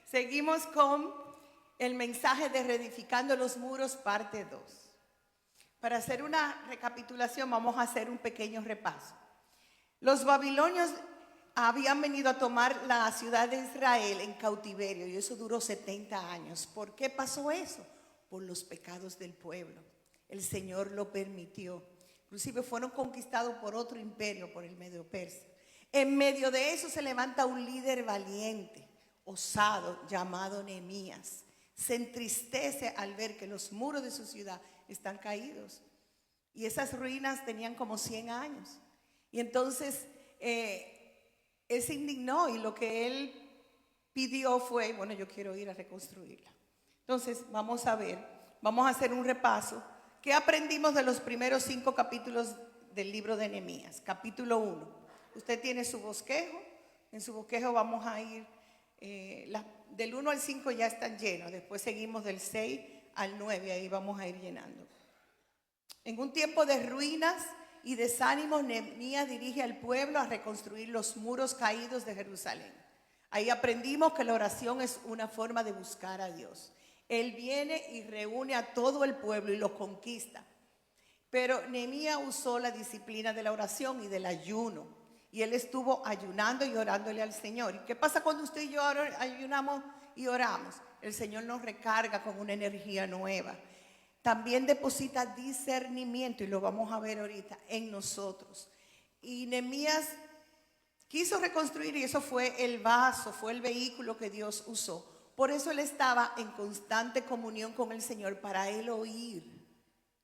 seguimos con el mensaje de Reedificando los Muros, parte 2. Para hacer una recapitulación, vamos a hacer un pequeño repaso. Los babilonios habían venido a tomar la ciudad de Israel en cautiverio y eso duró 70 años. ¿Por qué pasó eso? Por los pecados del pueblo. El Señor lo permitió. Inclusive fueron conquistados por otro imperio, por el Medio Persa. En medio de eso se levanta un líder valiente, osado, llamado Nehemías. Se entristece al ver que los muros de su ciudad están caídos. Y esas ruinas tenían como 100 años. Y entonces él se indignó y lo que él pidió fue, bueno, yo quiero ir a reconstruirla. Entonces vamos a ver, vamos a hacer un repaso. ¿Qué aprendimos de los primeros 5 capítulos del libro de Nehemías? Capítulo 1. Usted tiene su bosquejo. En su bosquejo vamos a ir, del 1 al 5 ya están llenos. Después seguimos del 6 al 9, ahí vamos a ir llenando. En un tiempo de ruinas y desánimo, Nehemías dirige al pueblo a reconstruir los muros caídos de Jerusalén. Ahí aprendimos que la oración es una forma de buscar a Dios. Él viene y reúne a todo el pueblo y lo conquista. Pero Nehemías usó la disciplina de la oración y del ayuno. Y él estuvo ayunando y orándole al Señor. ¿Y qué pasa cuando usted y yo ayunamos y oramos? El Señor nos recarga con una energía nueva. También deposita discernimiento, y lo vamos a ver ahorita, en nosotros. Y Nehemías quiso reconstruir, y eso fue el vaso, fue el vehículo que Dios usó. Por eso él estaba en constante comunión con el Señor, para él oír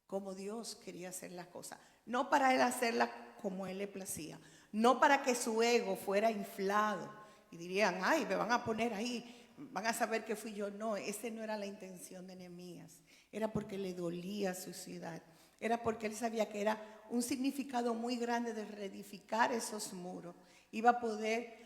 cómo Dios quería hacer las cosas. No para él hacerlas como él le placía. No para que su ego fuera inflado y dirían, ay, me van a poner ahí, van a saber que fui yo. No, esa no era la intención de Nehemías. Era porque le dolía su ciudad. Era porque él sabía que era un significado muy grande de reedificar esos muros. Iba a poder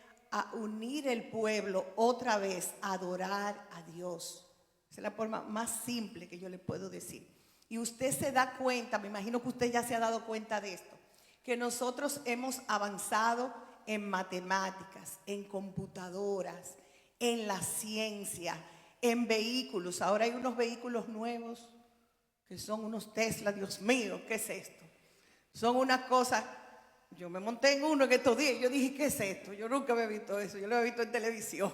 unir el pueblo otra vez a adorar a Dios. Esa es la forma más simple que yo le puedo decir. Y usted se da cuenta, me imagino que usted ya se ha dado cuenta de esto, que nosotros hemos avanzado en matemáticas, en computadoras, en la ciencia, en vehículos. Ahora hay unos vehículos nuevos que son unos Tesla. Dios mío, ¿qué es esto? Son unas cosas. Yo me monté en uno en estos días y yo dije, ¿qué es esto? Yo nunca había visto eso, yo lo había visto en televisión.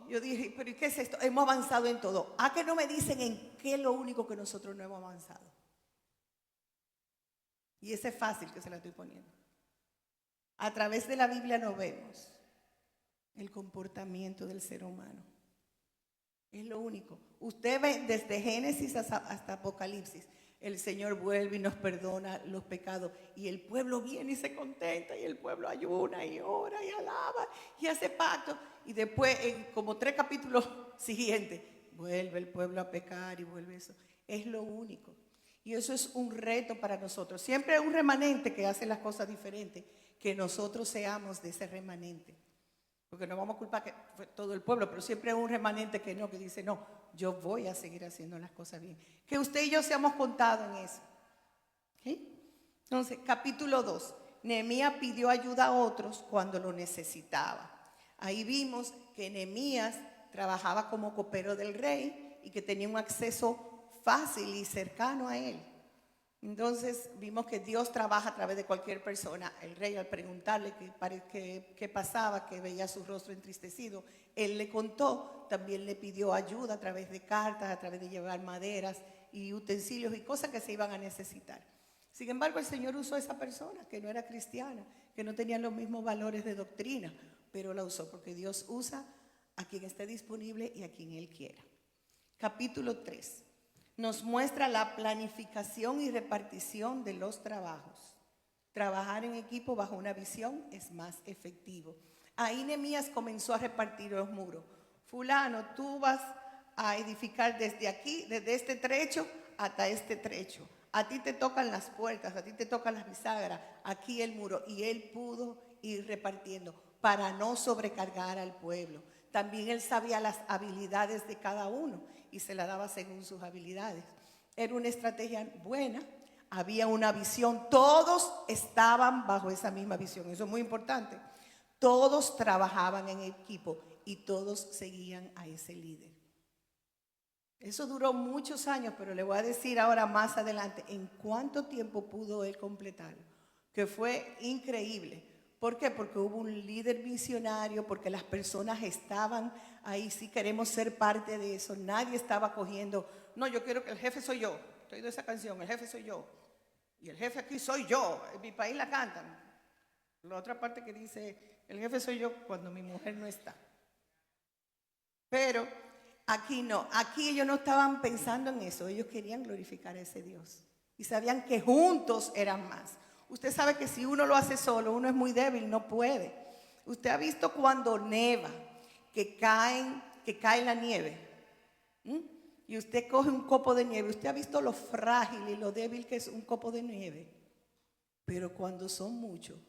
Yo dije, ¿pero y qué es esto? Hemos avanzado en todo. ¿A qué no me dicen en qué es lo único que nosotros no hemos avanzado? Y ese es fácil que se la estoy poniendo. A través de la Biblia no vemos el comportamiento del ser humano. Es lo único. Usted ve desde Génesis hasta Apocalipsis. El Señor vuelve y nos perdona los pecados. Y el pueblo viene y se contenta. Y el pueblo ayuna y ora y alaba y hace pacto. Y después, en como 3 capítulos siguientes, vuelve el pueblo a pecar y vuelve eso. Es lo único. Y eso es un reto para nosotros. Siempre hay un remanente que hace las cosas diferentes. Que nosotros seamos de ese remanente. Porque no vamos a culpar que fue todo el pueblo, pero siempre hay un remanente que no, que dice, no, yo voy a seguir haciendo las cosas bien. Que usted y yo seamos contados en eso. ¿Sí? Entonces, capítulo 2. Nehemías pidió ayuda a otros cuando lo necesitaba. Ahí vimos que Nehemías trabajaba como copero del rey y que tenía un acceso fácil y cercano a él. Entonces vimos que Dios trabaja a través de cualquier persona. El rey, al preguntarle qué pasaba, que veía su rostro entristecido, él le contó. También le pidió ayuda a través de cartas, a través de llevar maderas y utensilios y cosas que se iban a necesitar. Sin embargo, el Señor usó a esa persona que no era cristiana, que no tenía los mismos valores de doctrina, pero la usó porque Dios usa a quien esté disponible y a quien Él quiera. Capítulo 3. Nos muestra la planificación y repartición de los trabajos. Trabajar en equipo bajo una visión es más efectivo. Ahí Nehemías comenzó a repartir los muros. Fulano, tú vas a edificar desde aquí, desde este trecho hasta este trecho. A ti te tocan las puertas, a ti te tocan las bisagras, aquí el muro. Y él pudo ir repartiendo para no sobrecargar al pueblo. También él sabía las habilidades de cada uno y se la daba según sus habilidades. Era una estrategia buena, había una visión, todos estaban bajo esa misma visión, eso es muy importante. Todos trabajaban en equipo y todos seguían a ese líder. Eso duró muchos años, pero le voy a decir ahora más adelante en cuánto tiempo pudo él completarlo, que fue increíble. ¿Por qué? Porque hubo un líder visionario, porque las personas estaban ahí, sí queremos ser parte de eso. Nadie estaba cogiendo, no, yo quiero que el jefe soy yo. Estoy de esa canción, el jefe soy yo. Y el jefe aquí soy yo. En mi país la cantan. La otra parte que dice, el jefe soy yo cuando mi mujer no está. Pero aquí no, aquí ellos no estaban pensando en eso, ellos querían glorificar a ese Dios. Y sabían que juntos eran más. Usted sabe que si uno lo hace solo, uno es muy débil, no puede. Usted ha visto cuando neva, que cae la nieve. Y usted coge un copo de nieve. Usted ha visto lo frágil y lo débil que es un copo de nieve. Pero cuando son muchos,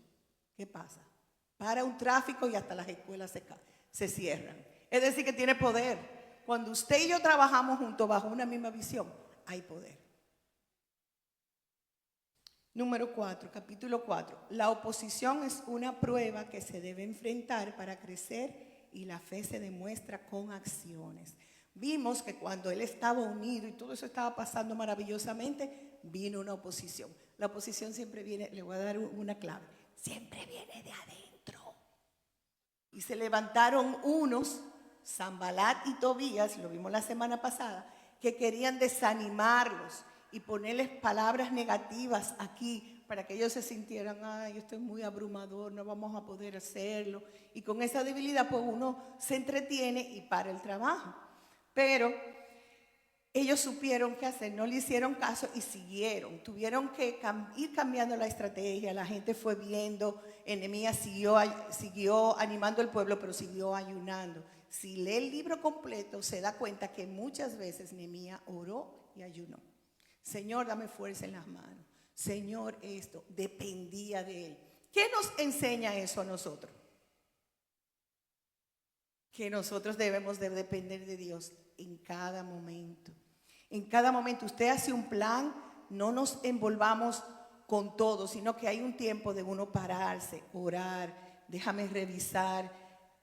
¿qué pasa? Para un tráfico y hasta las escuelas se cierran. Es decir, que tiene poder. Cuando usted y yo trabajamos juntos bajo una misma visión, hay poder. Número 4, capítulo 4. La oposición es una prueba que se debe enfrentar para crecer y la fe se demuestra con acciones. Vimos que cuando él estaba unido y todo eso estaba pasando maravillosamente, vino una oposición. La oposición siempre viene, le voy a dar una clave, siempre viene de adentro. Y se levantaron unos, Sanbalat y Tobías, lo vimos la semana pasada, que querían desanimarlos y ponerles palabras negativas aquí para que ellos se sintieran, ay, esto es muy abrumador, no vamos a poder hacerlo. Y con esa debilidad pues uno se entretiene y para el trabajo. Pero ellos supieron qué hacer, no le hicieron caso y siguieron. Tuvieron que ir cambiando la estrategia, la gente fue viendo, Nehemías siguió animando al pueblo, pero siguió ayunando. Si lee el libro completo, se da cuenta que muchas veces Nehemías oró y ayunó. Señor, dame fuerza en las manos. Señor, esto dependía de él. ¿Qué nos enseña eso a nosotros? Que nosotros debemos de depender de Dios en cada momento. En cada momento usted hace un plan, no nos envolvamos con todo, sino que hay un tiempo de uno pararse, orar, déjame revisar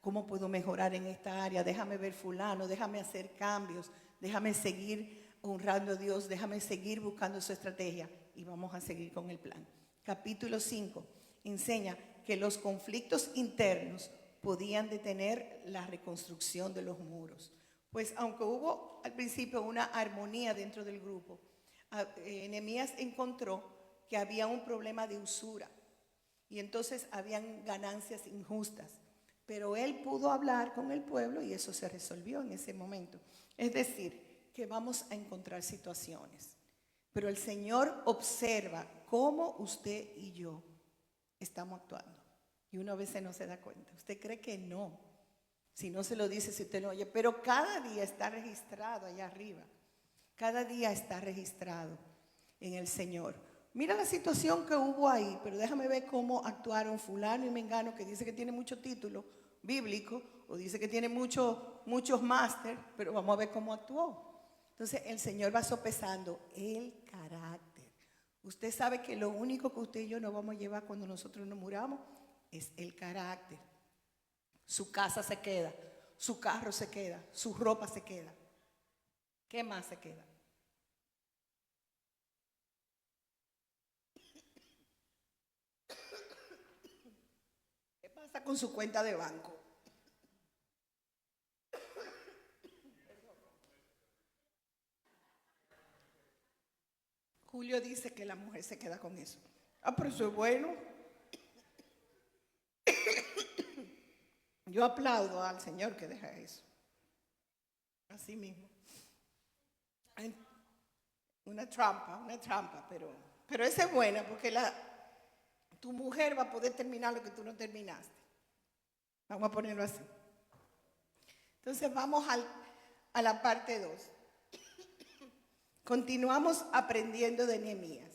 cómo puedo mejorar en esta área, déjame ver fulano, déjame hacer cambios, déjame seguir honrando a Dios, déjame seguir buscando su estrategia y vamos a seguir con el plan. Capítulo 5 enseña que los conflictos internos podían detener la reconstrucción de los muros. Pues aunque hubo al principio una armonía dentro del grupo, Nehemías encontró que había un problema de usura y entonces habían ganancias injustas. Pero él pudo hablar con el pueblo y eso se resolvió en ese momento. Es decir, que vamos a encontrar situaciones. Pero el Señor observa cómo usted y yo estamos actuando. Y uno a veces no se da cuenta. Usted cree que no. Si no se lo dice, si usted no oye. Pero cada día está registrado allá arriba. Cada día está registrado en el Señor. Mira la situación que hubo ahí, pero déjame ver cómo actuaron fulano y mengano, que dice que tiene mucho título bíblico, o dice que tiene muchos máster, pero vamos a ver cómo actuó. Entonces el Señor va sopesando el carácter. Usted sabe que lo único que usted y yo nos vamos a llevar cuando nosotros nos muramos es el carácter. Su casa se queda, su carro se queda, su ropa se queda. ¿Qué más se queda? ¿Qué pasa con su cuenta de banco? Julio dice que la mujer se queda con eso. Ah, pero eso es bueno. Yo aplaudo al Señor que deja eso. Así mismo. Una trampa, pero esa es buena porque tu mujer va a poder terminar lo que tú no terminaste. Vamos a ponerlo así. Entonces vamos a la parte 2. Continuamos aprendiendo de Nehemías.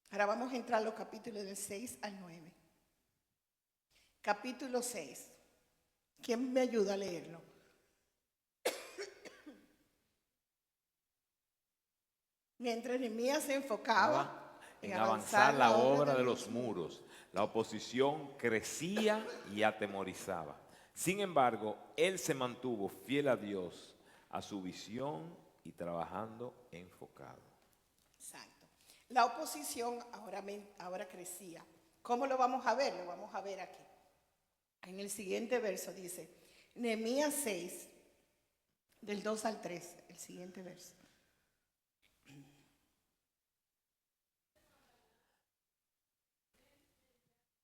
Ahora vamos a entrar a los capítulos del 6 al 9. Capítulo 6. ¿Quién me ayuda a leerlo? Mientras Nehemías se enfocaba. en avanzar la obra de los muros. La oposición crecía y atemorizaba. Sin embargo, él se mantuvo fiel a Dios, a su visión y trabajando enfocado. Exacto. La oposición ahora crecía. ¿Cómo lo vamos a ver? Lo vamos a ver aquí. En el siguiente verso dice, Nehemías 6, del 2 al 3, el siguiente verso.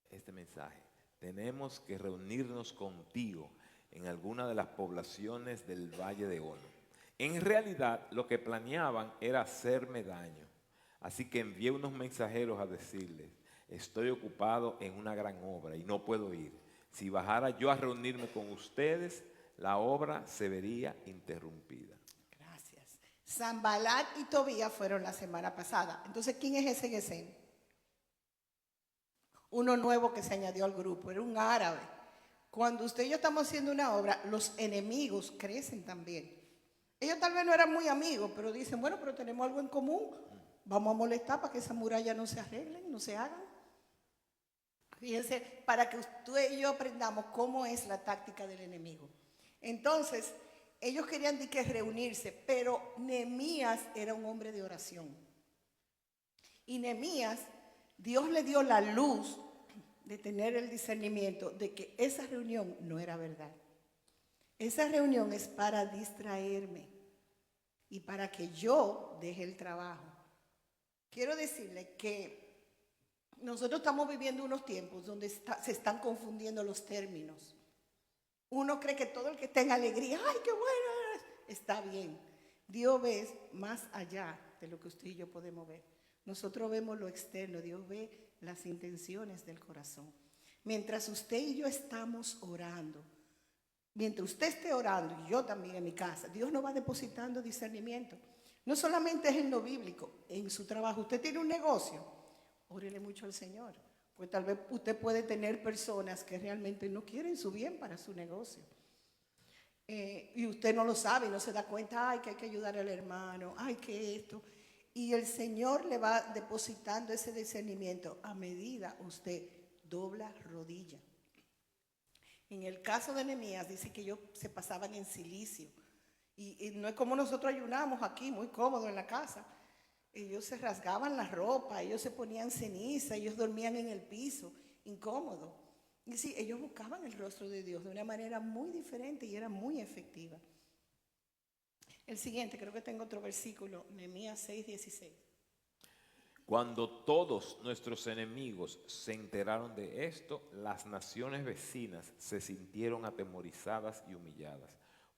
Este mensaje: tenemos que reunirnos contigo en alguna de las poblaciones del Valle de Ono. En realidad, lo que planeaban era hacerme daño. Así que envié unos mensajeros a decirles: estoy ocupado en una gran obra y no puedo ir. Si bajara yo a reunirme con ustedes, la obra se vería interrumpida. Gracias. Sanbalat y Tobías fueron la semana pasada. Entonces, ¿quién es ese Gesem? Uno nuevo que se añadió al grupo, era un árabe. Cuando usted y yo estamos haciendo una obra, los enemigos crecen también. Ellos tal vez no eran muy amigos, pero dicen, bueno, pero tenemos algo en común. Vamos a molestar para que esa muralla no se arreglen, no se hagan. Fíjense, para que usted y yo aprendamos cómo es la táctica del enemigo. Entonces, ellos querían que reunirse, pero Nehemías era un hombre de oración. Y Nehemías, Dios le dio la luz de tener el discernimiento de que esa reunión no era verdad. Esa reunión es para distraerme y para que yo deje el trabajo. Quiero decirle que nosotros estamos viviendo unos tiempos donde se están confundiendo los términos. Uno cree que todo el que está en alegría, ¡ay, qué bueno! Está bien. Dios ve más allá de lo que usted y yo podemos ver. Nosotros vemos lo externo, Dios ve las intenciones del corazón. Mientras usted y yo estamos orando, mientras usted esté orando, y yo también en mi casa, Dios nos va depositando discernimiento. No solamente es en lo bíblico, en su trabajo. Usted tiene un negocio, órele mucho al Señor. Pues tal vez usted puede tener personas que realmente no quieren su bien para su negocio. Y usted no lo sabe y no se da cuenta, ay, que hay que ayudar al hermano, ay, que esto. Y el Señor le va depositando ese discernimiento a medida usted dobla rodilla. En el caso de Nehemías dice que ellos se pasaban en silicio. Y no es como nosotros ayunamos aquí, muy cómodo en la casa. Ellos se rasgaban la ropa, ellos se ponían ceniza, ellos dormían en el piso, incómodo. Y sí, ellos buscaban el rostro de Dios de una manera muy diferente y era muy efectiva. El siguiente, creo que tengo otro versículo, Nehemías 6:16. Cuando todos nuestros enemigos se enteraron de esto, las naciones vecinas se sintieron atemorizadas y humilladas,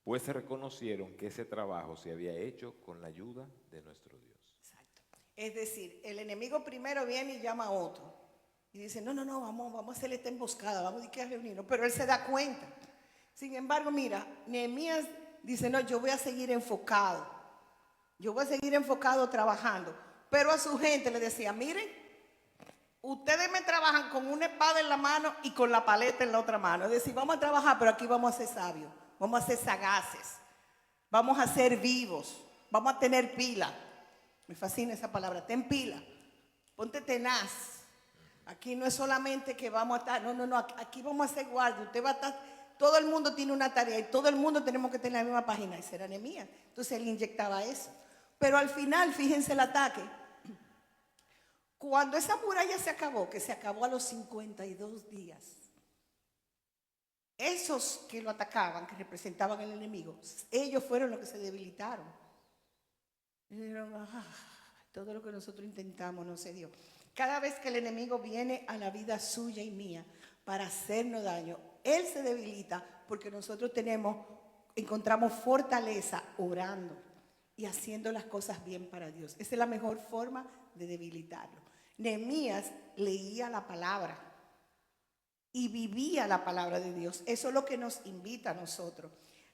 pues se reconocieron que ese trabajo se había hecho con la ayuda de nuestro Dios. Exacto. Es decir, el enemigo primero viene y llama a otro. Y dice, no, vamos a hacerle esta emboscada, vamos a reunirnos. Pero él se da cuenta. Sin embargo, mira, Nehemías dice, no, yo voy a seguir enfocado. Yo voy a seguir enfocado trabajando. Pero a su gente le decía, miren, ustedes me trabajan con una espada en la mano y con la paleta en la otra mano. Es decir, vamos a trabajar, pero aquí vamos a ser sabios, vamos a ser sagaces, vamos a ser vivos, vamos a tener pila. Me fascina esa palabra, ten pila, ponte tenaz. Aquí no es solamente que vamos a estar, no, aquí vamos a ser guardia, usted va a estar, todo el mundo tiene una tarea y todo el mundo tenemos que tener la misma página, y será Nehemías. Entonces él inyectaba eso. Pero al final, fíjense el ataque. Cuando esa muralla se acabó, que se acabó a los 52 días, esos que lo atacaban, que representaban al enemigo, ellos fueron los que se debilitaron. Y dijeron, todo lo que nosotros intentamos no se dio. Cada vez que el enemigo viene a la vida suya y mía para hacernos daño, él se debilita porque nosotros encontramos fortaleza orando y haciendo las cosas bien para Dios. Esa es la mejor forma de debilitarlo. Nehemías leía la palabra y vivía la palabra de Dios. Eso es lo que nos invita a nosotros.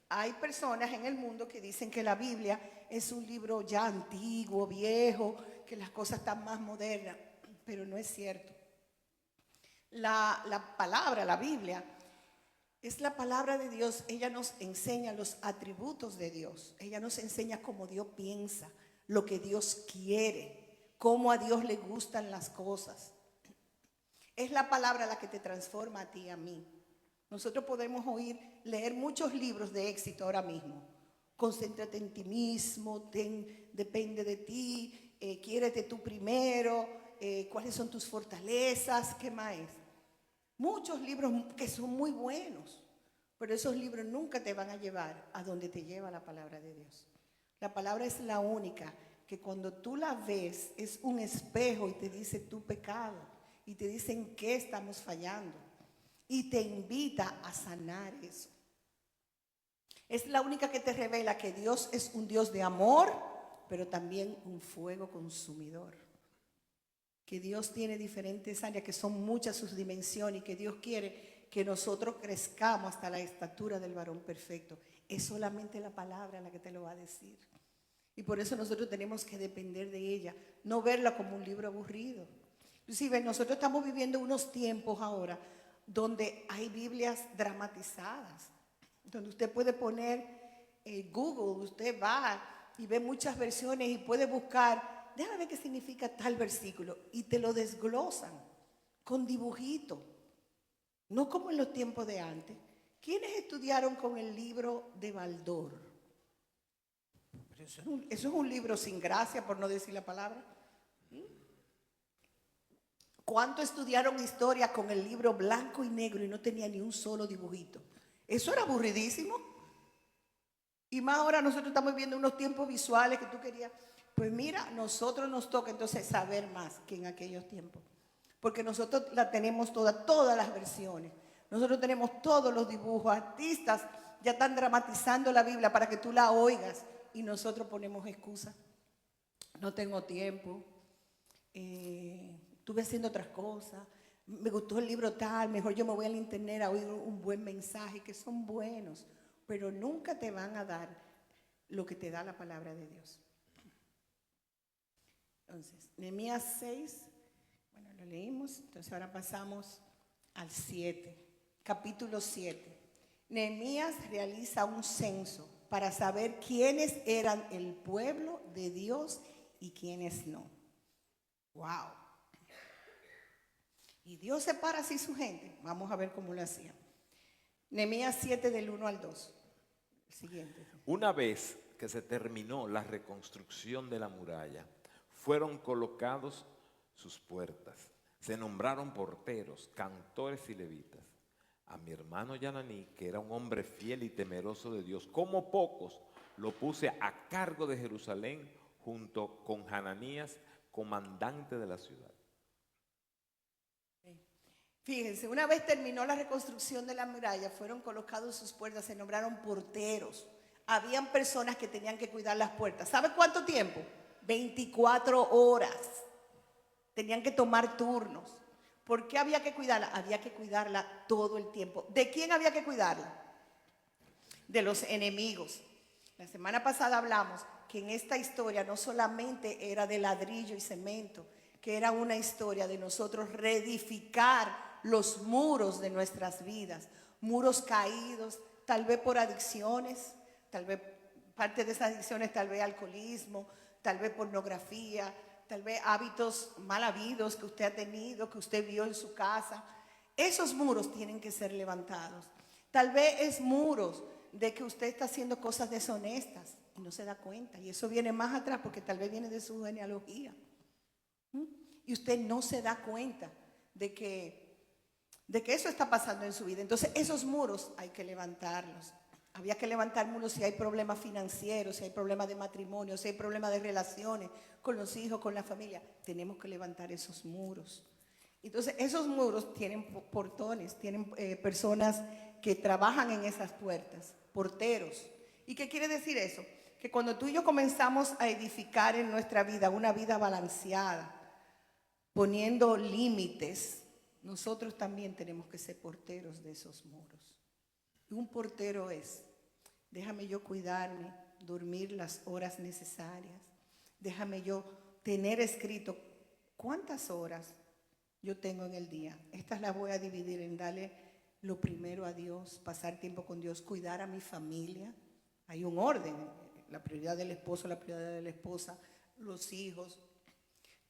Hay personas en el mundo que dicen que la Biblia es un libro ya antiguo, viejo, que las cosas están más modernas, pero no es cierto. La palabra, la Biblia, es la palabra de Dios. Ella nos enseña los atributos de Dios. Ella nos enseña cómo Dios piensa, lo que Dios quiere, cómo a Dios le gustan las cosas. Es la palabra la que te transforma a ti y a mí. Nosotros podemos leer muchos libros de éxito ahora mismo. Concéntrate en ti mismo, depende de ti, quiérete tú primero, cuáles son tus fortalezas, ¿qué más es? Muchos libros que son muy buenos, pero esos libros nunca te van a llevar a donde te lleva la palabra de Dios. La palabra es la única que cuando tú la ves es un espejo y te dice tu pecado y te dice en qué estamos fallando y te invita a sanar eso. Es la única que te revela que Dios es un Dios de amor, pero también un fuego consumidor. Que Dios tiene diferentes áreas, que son muchas sus dimensiones y que Dios quiere que nosotros crezcamos hasta la estatura del varón perfecto. Es solamente la palabra la que te lo va a decir. Y por eso nosotros tenemos que depender de ella, no verla como un libro aburrido. Inclusive nosotros estamos viviendo unos tiempos ahora donde hay Biblias dramatizadas, donde usted puede poner Google, usted va y ve muchas versiones y puede buscar, déjame ver qué significa tal versículo, y te lo desglosan con dibujito, no como en los tiempos de antes. ¿Quiénes estudiaron con el libro de Baldor? Eso es un libro sin gracia, por no decir la palabra. ¿Cuánto estudiaron historia con el libro blanco y negro y no tenía ni un solo dibujito? Eso era aburridísimo. Y más ahora nosotros estamos viendo unos tiempos visuales que tú querías. Pues mira, nosotros nos toca entonces saber más que en aquellos tiempos. Porque nosotros la tenemos todas las versiones. Nosotros tenemos todos los dibujos. Artistas ya están dramatizando la Biblia para que tú la oigas. Y nosotros ponemos excusas. No tengo tiempo. Estuve haciendo otras cosas. Me gustó el libro tal. Mejor yo me voy al internet a oír un buen mensaje, que son buenos. Pero nunca te van a dar lo que te da la palabra de Dios. Entonces, Nehemías 6, bueno, lo leímos. Entonces ahora pasamos al 7, capítulo 7. Nehemías realiza un censo para saber quiénes eran el pueblo de Dios y quiénes no. ¡Wow! Y Dios separa así su gente. Vamos a ver cómo lo hacía. Nehemías 7 del 1 al 2. El siguiente. Una vez que se terminó la reconstrucción de la muralla, fueron colocados sus puertas. Se nombraron porteros, cantores y levitas. A mi hermano Yananí, que era un hombre fiel y temeroso de Dios, como pocos, lo puse a cargo de Jerusalén junto con Hananías, comandante de la ciudad. Fíjense, una vez terminó la reconstrucción de la muralla, fueron colocados sus puertas, se nombraron porteros. Habían personas que tenían que cuidar las puertas. ¿Sabe cuánto tiempo? 24 horas. Tenían que tomar turnos. ¿Por qué había que cuidarla? Había que cuidarla todo el tiempo. ¿De quién había que cuidarla? De los enemigos. La semana pasada hablamos que en esta historia no solamente era de ladrillo y cemento, que era una historia de nosotros reedificar los muros de nuestras vidas, muros caídos, tal vez por adicciones, tal vez parte de esas adicciones, tal vez alcoholismo, tal vez pornografía, tal vez hábitos mal habidos que usted ha tenido, que usted vio en su casa. Esos muros tienen que ser levantados. Tal vez es muros de que usted está haciendo cosas deshonestas y no se da cuenta. Y eso viene más atrás porque tal vez viene de su genealogía. Y usted no se da cuenta de que eso está pasando en su vida. Entonces esos muros hay que levantarlos. Había que levantar muros si hay problemas financieros, si hay problemas de matrimonio, si hay problemas de relaciones con los hijos, con la familia. Tenemos que levantar esos muros. Entonces esos muros tienen portones, tienen personas que trabajan en esas puertas, porteros. ¿Y qué quiere decir eso? Que cuando tú y yo comenzamos a edificar en nuestra vida una vida balanceada, poniendo límites, nosotros también tenemos que ser porteros de esos muros. Y un portero es, déjame yo cuidarme, dormir las horas necesarias, déjame yo tener escrito cuántas horas yo tengo en el día. Estas las voy a dividir en darle lo primero a Dios, pasar tiempo con Dios, cuidar a mi familia. Hay un orden, la prioridad del esposo, la prioridad de la esposa, los hijos.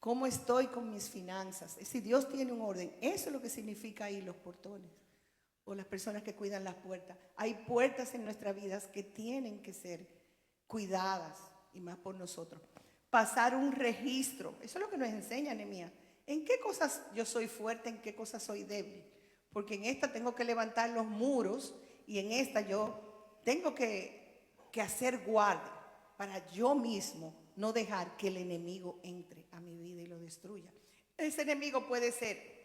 ¿Cómo estoy con mis finanzas? Es decir, Dios tiene un orden. Eso es lo que significa ahí los portones o las personas que cuidan las puertas. Hay puertas en nuestras vidas que tienen que ser cuidadas y más por nosotros. Pasar un registro. Eso es lo que nos enseña Nehemías. ¿En qué cosas yo soy fuerte? ¿En qué cosas soy débil? Porque en esta tengo que levantar los muros y en esta yo tengo que hacer guardia para yo mismo no dejar que el enemigo entre a mi vida y lo destruya. Ese enemigo puede ser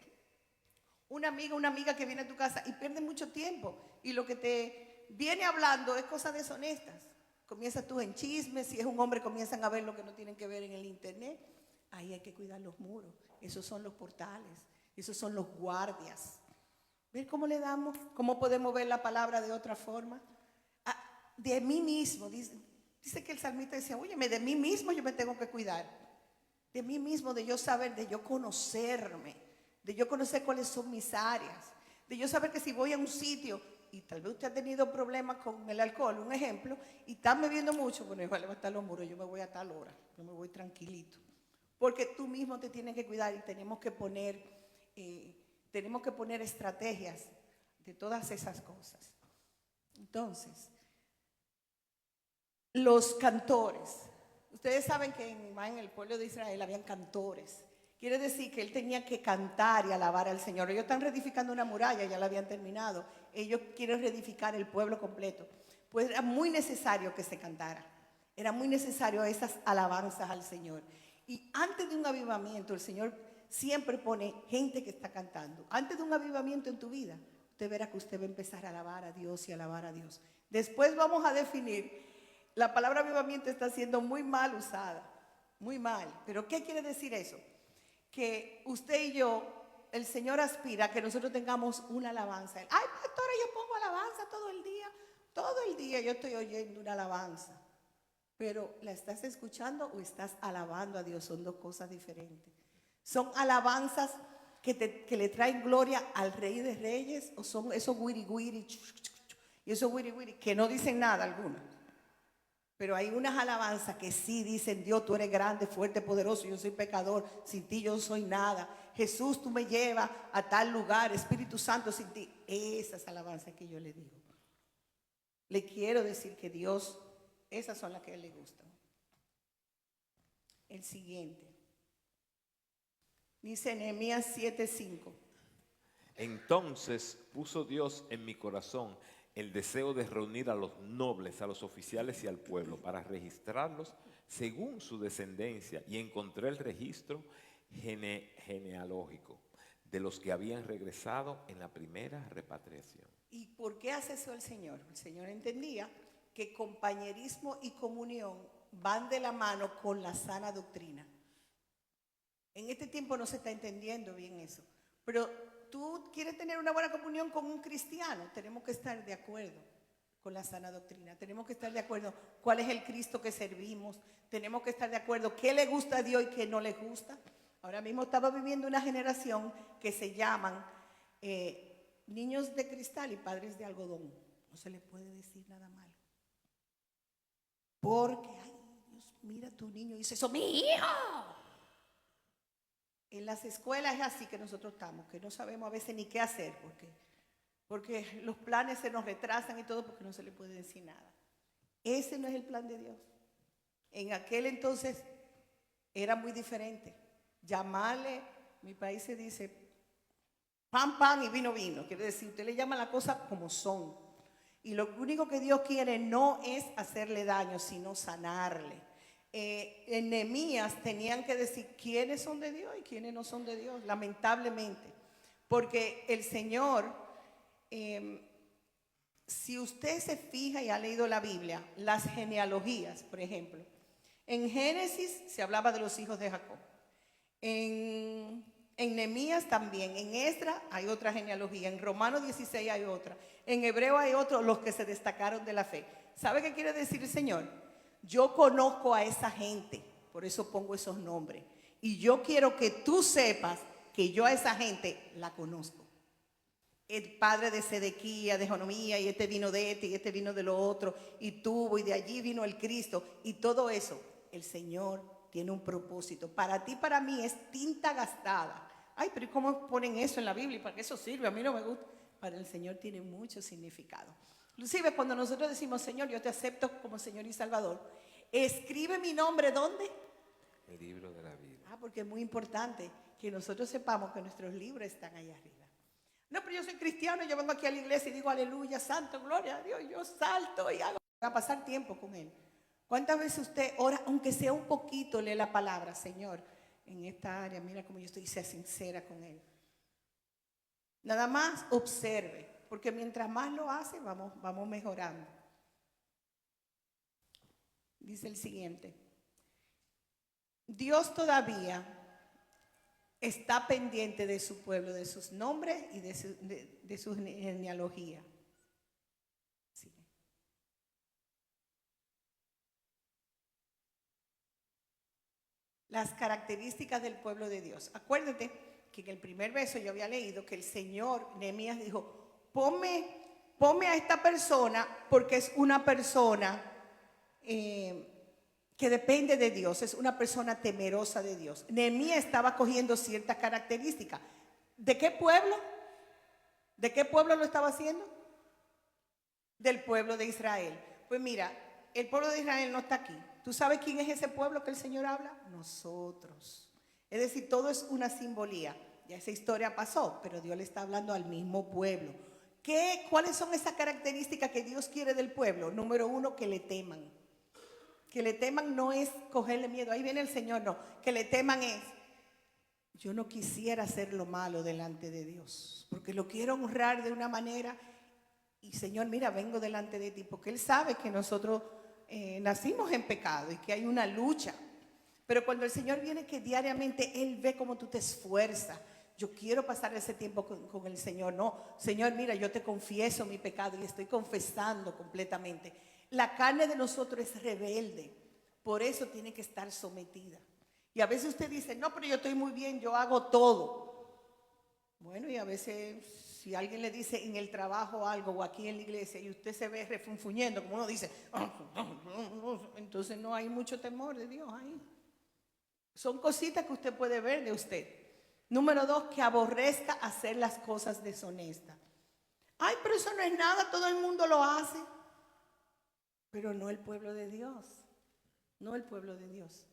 una amiga que viene a tu casa y pierde mucho tiempo y lo que te viene hablando es cosas deshonestas. Comienzas tú en chismes, si es un hombre comienzan a ver lo que no tienen que ver en el internet. Ahí hay que cuidar los muros, esos son los portales, esos son los guardias. ¿Ver cómo le damos? ¿Cómo podemos ver la palabra de otra forma? De mí mismo, dice que el salmista decía, óyeme, de mí mismo yo me tengo que cuidar. De mí mismo, de yo saber, de yo conocerme, de yo conocer cuáles son mis áreas, de yo saber que si voy a un sitio y tal vez usted ha tenido problemas con el alcohol, un ejemplo, y está bebiendo mucho, bueno, yo voy a levantar los muros, yo me voy a tal hora, yo me voy tranquilito. Porque tú mismo te tienes que cuidar y tenemos que poner estrategias de todas esas cosas. Entonces, los cantores. Ustedes saben que en el pueblo de Israel habían cantores. Quiere decir que él tenía que cantar y alabar al Señor. Ellos están reedificando una muralla, ya la habían terminado. Ellos quieren reedificar el pueblo completo. Pues era muy necesario que se cantara. Era muy necesario esas alabanzas al Señor. Y antes de un avivamiento, el Señor siempre pone gente que está cantando. Antes de un avivamiento en tu vida, usted verá que usted va a empezar a alabar a Dios y alabar a Dios. Después vamos a definir, la palabra avivamiento está siendo muy mal usada, muy mal. ¿Pero qué quiere decir eso? Que usted y yo, el Señor aspira a que nosotros tengamos una alabanza. Ay, pastora, yo pongo alabanza todo el día yo estoy oyendo una alabanza. Pero ¿la estás escuchando o estás alabando a Dios? Son dos cosas diferentes. ¿Son alabanzas que le traen gloria al Rey de Reyes o son esos guiri guiri y esos guiri guiri que no dicen nada alguna? Pero hay unas alabanzas que sí dicen, Dios, tú eres grande, fuerte, poderoso, yo soy pecador, sin ti yo no soy nada. Jesús, tú me llevas a tal lugar, Espíritu Santo, sin ti. Esas alabanzas que yo le digo. Le quiero decir que Dios, esas son las que a él le gustan. El siguiente. Dice Nehemías 7:5. Entonces puso Dios en mi corazón el deseo de reunir a los nobles, a los oficiales y al pueblo para registrarlos según su descendencia, y encontré el registro genealógico de los que habían regresado en la primera repatriación. ¿Y por qué hace eso el Señor? El Señor entendía que compañerismo y comunión van de la mano con la sana doctrina. En este tiempo no se está entendiendo bien eso, pero tú quieres tener una buena comunión con un cristiano, tenemos que estar de acuerdo con la sana doctrina, tenemos que estar de acuerdo cuál es el Cristo que servimos, tenemos que estar de acuerdo qué le gusta a Dios y qué no le gusta. Ahora mismo estaba viviendo una generación que se llaman niños de cristal y padres de algodón. No se les puede decir nada malo. Porque, ay, Dios, mira tu niño y dice, eso mi hijo. En las escuelas es así que nosotros estamos, que no sabemos a veces ni qué hacer, porque los planes se nos retrasan y todo porque no se le puede decir nada. Ese no es el plan de Dios. En aquel entonces era muy diferente. Llamarle, mi país se dice, pan, pan y vino, vino. Quiere decir, usted le llama la cosa como son. Y lo único que Dios quiere no es hacerle daño, sino sanarle. En Nehemías tenían que decir quiénes son de Dios y quiénes no son de Dios, lamentablemente. Porque el Señor, si usted se fija y ha leído la Biblia, las genealogías, por ejemplo, en Génesis se hablaba de los hijos de Jacob. En Nehemías también, en Esdras hay otra genealogía, en Romanos 16 hay otra, en Hebreo hay otro, los que se destacaron de la fe. ¿Sabe qué quiere decir el Señor? Yo conozco a esa gente, por eso pongo esos nombres. Y yo quiero que tú sepas que yo a esa gente la conozco. El padre de Sedequía, de Jonomía, y este vino de este, y este vino de lo otro, y tuvo, y de allí vino el Cristo, y todo eso. El Señor tiene un propósito. Para ti, para mí es tinta gastada. Ay, pero ¿y cómo ponen eso en la Biblia? ¿Para qué eso sirve? A mí no me gusta. Para el Señor tiene mucho significado. Inclusive cuando nosotros decimos, Señor, yo te acepto como Señor y Salvador, escribe mi nombre, ¿dónde? El libro de la vida. Porque es muy importante que nosotros sepamos que nuestros libros están allá arriba. No, pero yo soy cristiano, yo vengo aquí a la iglesia y digo aleluya, santo, gloria a Dios, yo salto y hago. Va a pasar tiempo con Él. ¿Cuántas veces usted ora, aunque sea un poquito, lee la palabra, Señor, en esta área, mira cómo yo estoy, sea sincera con Él? Nada más observe, porque mientras más lo hace, vamos mejorando. Dice el siguiente. Dios todavía está pendiente de su pueblo, de sus nombres y de su genealogía. Sí. Las características del pueblo de Dios. Acuérdate que en el primer verso yo había leído que el Señor, Nehemías dijo, ponme a esta persona porque es una persona que depende de Dios, es una persona temerosa de Dios. Nehemías estaba cogiendo ciertas características. ¿De qué pueblo? ¿De qué pueblo lo estaba haciendo? Del pueblo de Israel. Pues mira, el pueblo de Israel no está aquí. ¿Tú sabes quién es ese pueblo que el Señor habla? Nosotros. Es decir, todo es una simbolía. Ya esa historia pasó, pero Dios le está hablando al mismo pueblo. ¿Cuáles son esas características que Dios quiere del pueblo? Número uno, que le teman. Que le teman no es cogerle miedo. Ahí viene el Señor, no. Que le teman es, yo no quisiera hacer lo malo delante de Dios, porque lo quiero honrar de una manera. Y Señor, mira, vengo delante de ti, porque Él sabe que nosotros nacimos en pecado y que hay una lucha. Pero cuando el Señor viene, que diariamente Él ve cómo tú te esfuerzas. Yo quiero pasar ese tiempo con el Señor. No, Señor, mira, yo te confieso mi pecado y estoy confesando completamente. La carne de nosotros es rebelde, por eso tiene que estar sometida. Y a veces usted dice, no, pero yo estoy muy bien, yo hago todo. Bueno, y a veces si alguien le dice en el trabajo algo o aquí en la iglesia y usted se ve refunfuñendo, como uno dice, entonces no hay mucho temor de Dios ahí. Son cositas que usted puede ver de usted. Número 2, que aborrezca hacer las cosas deshonestas. Ay, pero eso no es nada, todo el mundo lo hace. Pero no el pueblo de Dios. No el pueblo de Dios.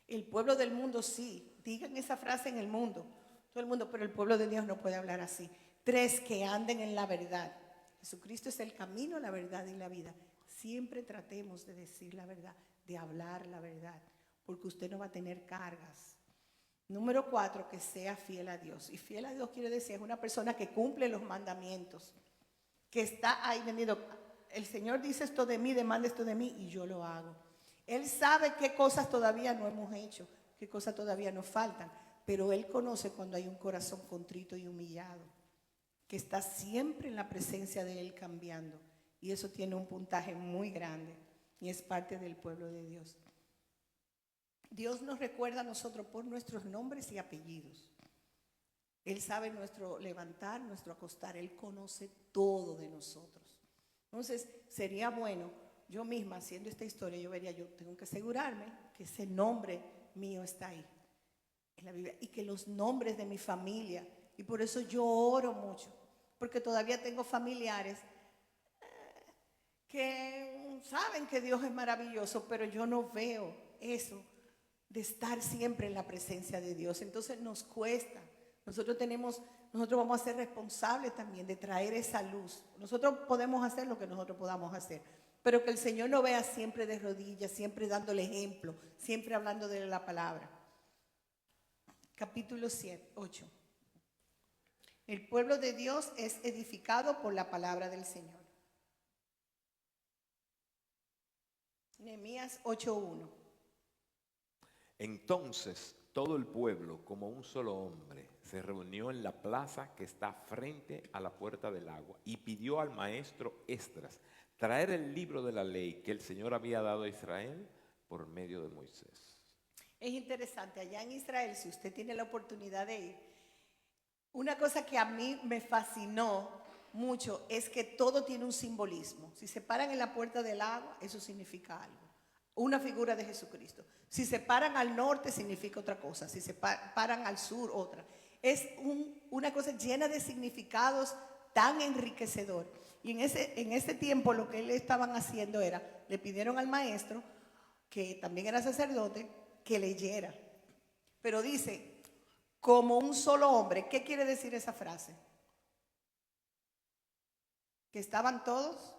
El pueblo del mundo sí. Digan esa frase en el mundo. Todo el mundo, pero el pueblo de Dios no puede hablar así. 3, que anden en la verdad. Jesucristo es el camino, la verdad y la vida. Siempre tratemos de decir la verdad, de hablar la verdad, porque usted no va a tener cargas. Número 4, que sea fiel a Dios. Y fiel a Dios quiere decir, es una persona que cumple los mandamientos, que está ahí vendido. El Señor dice esto de mí, demanda esto de mí y yo lo hago. Él sabe qué cosas todavía no hemos hecho, qué cosas todavía nos faltan, pero Él conoce cuando hay un corazón contrito y humillado, que está siempre en la presencia de Él cambiando. Y eso tiene un puntaje muy grande y es parte del pueblo de Dios. Dios nos recuerda a nosotros por nuestros nombres y apellidos. Él sabe nuestro levantar, nuestro acostar. Él conoce todo de nosotros. Entonces, sería bueno, yo misma haciendo esta historia, yo tengo que asegurarme que ese nombre mío está ahí, en la Biblia, y que los nombres de mi familia, y por eso yo oro mucho, porque todavía tengo familiares que saben que Dios es maravilloso, pero yo no veo eso de estar siempre en la presencia de Dios. Entonces nos cuesta. Nosotros vamos a ser responsables también de traer esa luz. Nosotros podemos hacer lo que nosotros podamos hacer, pero que el Señor nos vea siempre de rodillas, siempre dándole ejemplo, siempre hablando de la palabra. Capítulo 8. El pueblo de Dios es edificado por la palabra del Señor. Nehemías 8:1. Entonces todo el pueblo, como un solo hombre, se reunió en la plaza que está frente a la puerta del agua y pidió al maestro Esdras traer el libro de la ley que el Señor había dado a Israel por medio de Moisés. Es interesante, allá en Israel, si usted tiene la oportunidad de ir, una cosa que a mí me fascinó mucho es que todo tiene un simbolismo. Si se paran en la puerta del agua, eso significa algo. una figura de Jesucristo. Si se paran al norte significa otra cosa, si se paran al sur otra. Es una cosa llena de significados tan enriquecedor. Y en ese tiempo lo que le estaban haciendo era, le pidieron al maestro, que también era sacerdote, que leyera. Pero dice, como un solo hombre. ¿Qué quiere decir esa frase? Que estaban todos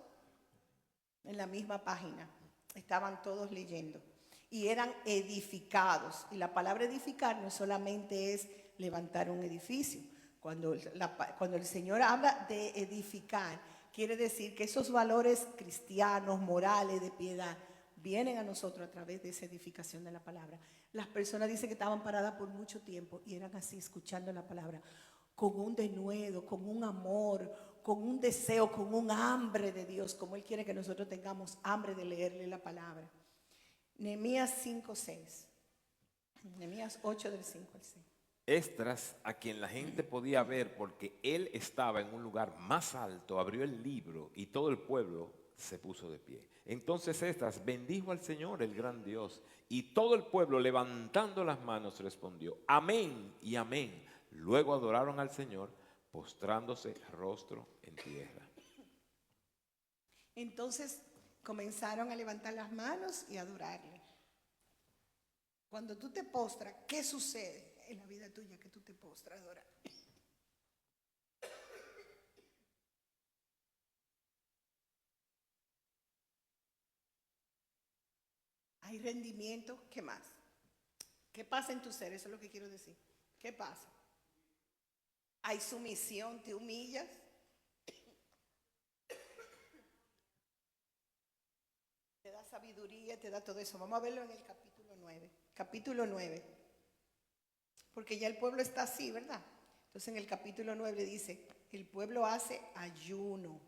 en la misma página, estaban todos leyendo y eran edificados. Y la palabra edificar no solamente es levantar un edificio. Cuando el Señor habla de edificar, quiere decir que esos valores cristianos, morales, de piedad, vienen a nosotros a través de esa edificación de la palabra. Las personas dicen que estaban paradas por mucho tiempo y eran así, escuchando la palabra, con un denuedo, con un amor, con un deseo, con un hambre de Dios, como Él quiere que nosotros tengamos hambre de leerle la palabra. Nehemías 5:6. Nehemías 8 del 5 al 6. Esdras, a quien la gente podía ver porque él estaba en un lugar más alto, abrió el libro y todo el pueblo se puso de pie. Entonces Esdras bendijo al Señor, el gran Dios, y todo el pueblo levantando las manos respondió, amén y amén. Luego adoraron al Señor, postrándose rostro en tierra. Entonces comenzaron a levantar las manos y a adorarle. Cuando tú te postras, ¿qué sucede en la vida tuya que tú te postras a adorar? Hay rendimiento, ¿qué más? ¿Qué pasa en tu ser? Eso es lo que quiero decir. ¿Qué pasa? Hay sumisión, te humillas. Te da sabiduría, te da todo eso. Vamos a verlo en el capítulo 9. Capítulo 9. Porque ya el pueblo está así, ¿verdad? Entonces en el capítulo 9 dice, el pueblo hace ayuno.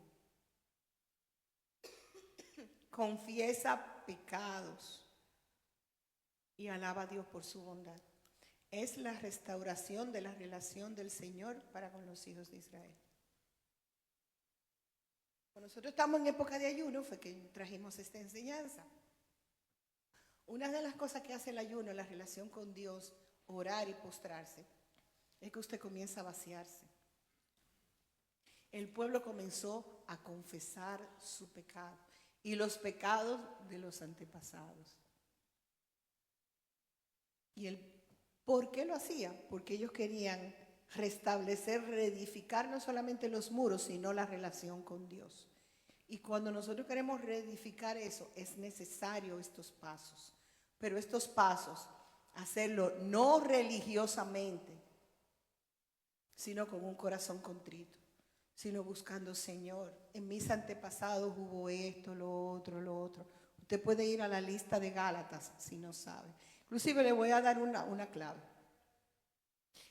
Confiesa pecados y alaba a Dios por su bondad. Es la restauración de la relación del Señor para con los hijos de Israel. Cuando nosotros estamos en época de ayuno fue que trajimos esta enseñanza. Una de las cosas que hace el ayuno, la relación con Dios, orar y postrarse, es que usted comienza a vaciarse. El pueblo comenzó a confesar su pecado y los pecados de los antepasados. ¿Y por qué lo hacían? Porque ellos querían restablecer, reedificar no solamente los muros, sino la relación con Dios. Y cuando nosotros queremos reedificar eso, es necesario estos pasos. Pero estos pasos, hacerlo no religiosamente, sino con un corazón contrito, sino buscando, Señor, en mis antepasados hubo esto, lo otro. Usted puede ir a la lista de Gálatas si no sabe. Inclusive le voy a dar una clave.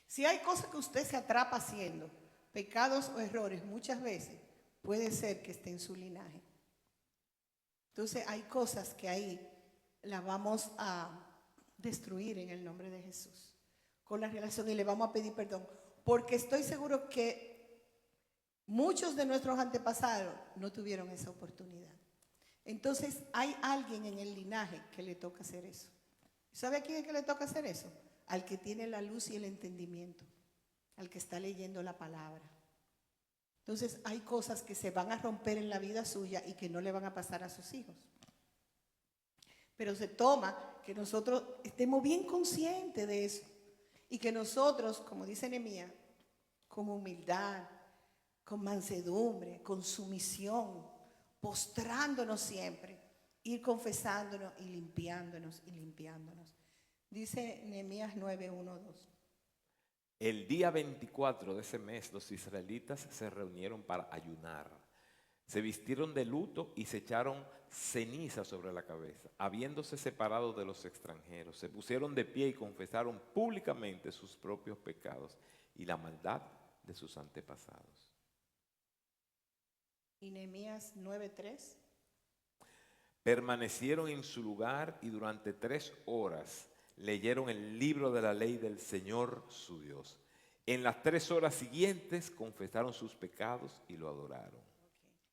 Si hay cosas que usted se atrapa haciendo, pecados o errores, muchas veces puede ser que esté en su linaje. Entonces hay cosas que ahí las vamos a destruir en el nombre de Jesús, con la relación, y le vamos a pedir perdón, porque estoy seguro que muchos de nuestros antepasados no tuvieron esa oportunidad. Entonces hay alguien en el linaje que le toca hacer eso. ¿Sabe a quién es que le toca hacer eso? Al que tiene la luz y el entendimiento, al que está leyendo la palabra. Entonces hay cosas que se van a romper en la vida suya y que no le van a pasar a sus hijos. Pero se toma que nosotros estemos bien conscientes de eso y que nosotros, como dice Nehemías, con humildad, con mansedumbre, con sumisión, postrándonos siempre, ir confesándonos y limpiándonos y limpiándonos. Dice Nehemías 9, 1, 2. El día 24 de ese mes los israelitas se reunieron para ayunar. Se vistieron de luto y se echaron ceniza sobre la cabeza, habiéndose separado de los extranjeros. Se pusieron de pie y confesaron públicamente sus propios pecados y la maldad de sus antepasados. Y Nehemías 9:3. Permanecieron en su lugar y durante 3 horas leyeron el libro de la ley del Señor su Dios. En las 3 horas siguientes confesaron sus pecados y lo adoraron.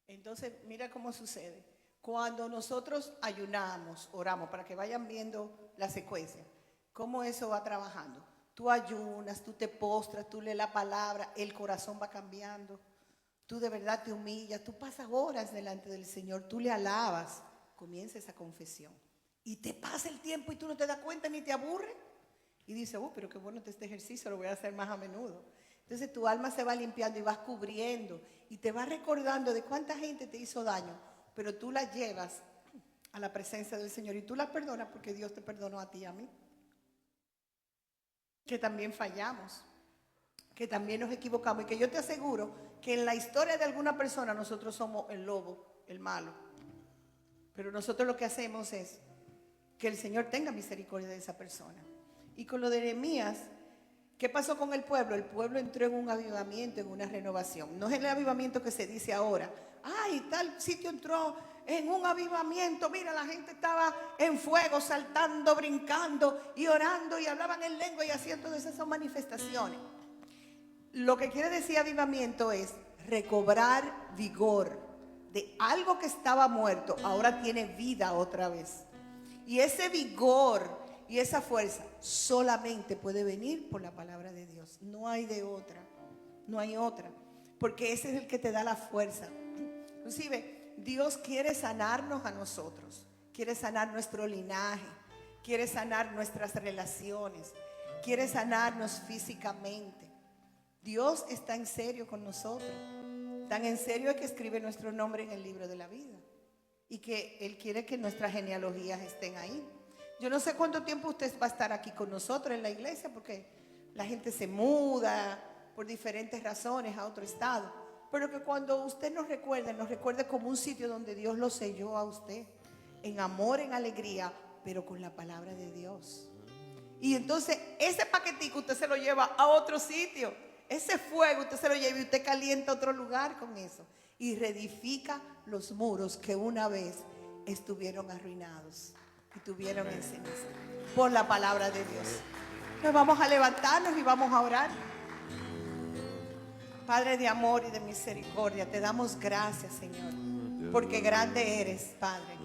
Okay. Entonces, mira cómo sucede. Cuando nosotros ayunamos, oramos, para que vayan viendo la secuencia, cómo eso va trabajando. Tú ayunas, tú te postras, tú lees la palabra, el corazón va cambiando. Tú de verdad te humillas, tú pasas horas delante del Señor, tú le alabas, comienza esa confesión. Y te pasa el tiempo y tú no te das cuenta ni te aburre. Y dices, oh, pero qué bueno este ejercicio, lo voy a hacer más a menudo. Entonces tu alma se va limpiando y vas cubriendo y te vas recordando de cuánta gente te hizo daño, pero tú la llevas a la presencia del Señor y tú la perdonas porque Dios te perdonó a ti y a mí. Que también fallamos, que también nos equivocamos y que yo te aseguro que en la historia de alguna persona nosotros somos el lobo, el malo. Pero nosotros lo que hacemos es que el Señor tenga misericordia de esa persona. Y con lo de Nehemías, ¿qué pasó con el pueblo? El pueblo entró en un avivamiento, en una renovación. No es el avivamiento que se dice ahora. Ay, tal sitio entró en un avivamiento. Mira, la gente estaba en fuego, saltando, brincando y orando y hablaban en lengua y hacían todas esas manifestaciones. Lo que quiere decir avivamiento es recobrar vigor de algo que estaba muerto, ahora tiene vida otra vez. Y ese vigor y esa fuerza solamente puede venir por la palabra de Dios. No hay de otra, no hay otra, porque ese es el que te da la fuerza. Inclusive, Dios quiere sanarnos a nosotros, quiere sanar nuestro linaje, quiere sanar nuestras relaciones, quiere sanarnos físicamente. Dios está en serio con nosotros. Tan en serio es que escribe nuestro nombre en el libro de la vida y que Él quiere que nuestras genealogías estén ahí. Yo no sé cuánto tiempo usted va a estar aquí con nosotros en la iglesia, porque la gente se muda por diferentes razones a otro estado, pero que cuando usted nos recuerde como un sitio donde Dios lo selló a usted, en amor, en alegría, pero con la palabra de Dios. Y entonces ese paquetico usted se lo lleva a otro sitio. Ese fuego usted se lo lleva y usted calienta otro lugar con eso. Y reedifica los muros que una vez estuvieron arruinados y tuvieron en ceniza por la palabra de Dios. Entonces vamos a levantarnos y vamos a orar. Padre de amor y de misericordia, te damos gracias, Señor, porque grande eres, Padre.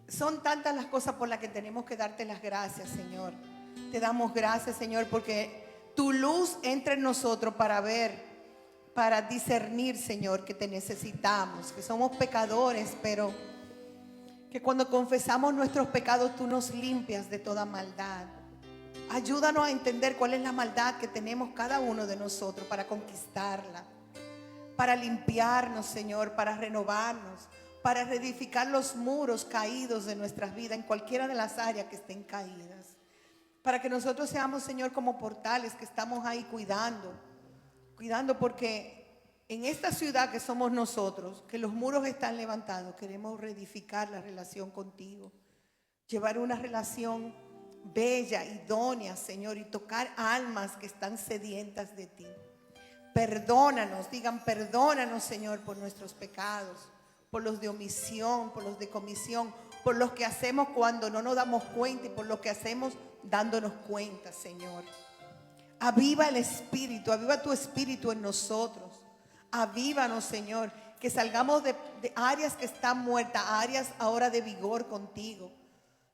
Son tantas las cosas por las que tenemos que darte las gracias, Señor. Te damos gracias, Señor, porque tu luz entra en nosotros para ver, para discernir, Señor, que te necesitamos, que somos pecadores, pero que cuando confesamos nuestros pecados tú nos limpias de toda maldad. Ayúdanos a entender cuál es la maldad que tenemos cada uno de nosotros para conquistarla, para limpiarnos, Señor, para renovarnos, para reedificar los muros caídos de nuestras vidas en cualquiera de las áreas que estén caídas. Para que nosotros seamos, Señor, como portales que estamos ahí cuidando porque en esta ciudad que somos nosotros, que los muros están levantados, queremos reedificar la relación contigo, llevar una relación bella, idónea, Señor, y tocar almas que están sedientas de ti. Perdónanos, digan perdónanos, Señor, por nuestros pecados, por los de omisión, por los de comisión, por los que hacemos cuando no nos damos cuenta y por los que hacemos dándonos cuenta, Señor. Aviva el espíritu, aviva tu espíritu en nosotros. Avívanos, Señor, que salgamos de áreas que están muertas, a áreas ahora de vigor contigo.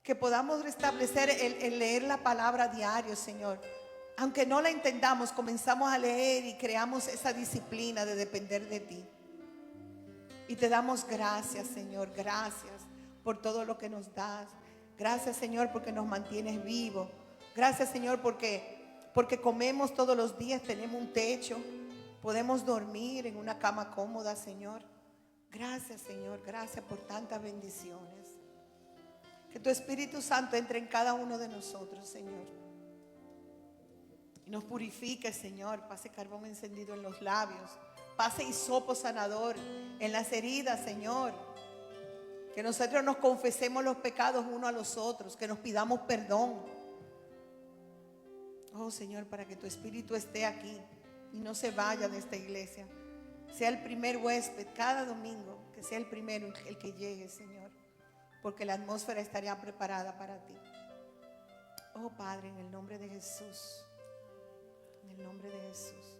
Que podamos restablecer el leer la palabra diario, Señor. Aunque no la entendamos, comenzamos a leer y creamos esa disciplina de depender de ti. Y te damos gracias, Señor, gracias por todo lo que nos das. Gracias, Señor, porque nos mantienes vivos. Gracias, Señor, porque comemos todos los días, tenemos un techo, podemos dormir en una cama cómoda, Señor. Gracias, Señor, gracias por tantas bendiciones. Que tu Espíritu Santo entre en cada uno de nosotros, Señor. Y nos purifique, Señor. Pase carbón encendido en los labios. Pase hisopo sanador en las heridas, Señor. Que nosotros nos confesemos los pecados unos a los otros. Que nos pidamos perdón. Oh, Señor, para que tu Espíritu esté aquí y no se vaya de esta iglesia. Sea el primer huésped cada domingo. Que sea el primero el que llegue, Señor. Porque la atmósfera estaría preparada para ti. Oh, Padre, en el nombre de Jesús. En el nombre de Jesús.